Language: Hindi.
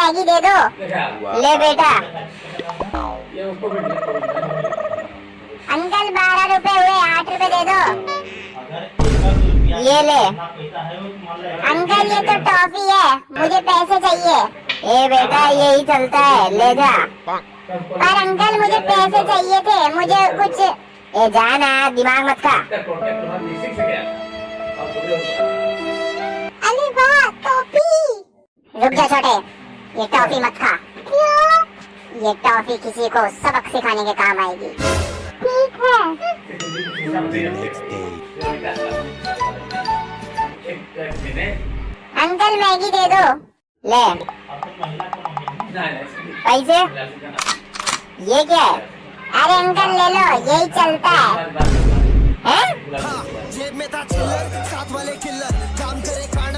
मैगी दे दो। ले बेटा। अंकल 12 रुपए हुए, 8 रुपए दे दो। ये ले। अंकल ये तो टॉफी है, मुझे पैसे चाहिए। ए बेटा यही चलता है, ले जा। पर अंकल मुझे पैसे चाहिए थे, मुझे कुछ। ए जाना, दिमाग मत खा। अरे वाह टॉफी। रुक जा छोटे, ये टॉफी मत खा। क्यों? ये टॉफी किसी को सबक सिखाने के काम आएगी। ठीक है। अंकल मैगी दे दो। ले पैसे। ये क्या है? अरे अंकल ले लो, यही चलता है। हैं? जेब में था चिल्लर, साथ वाले किल्लर।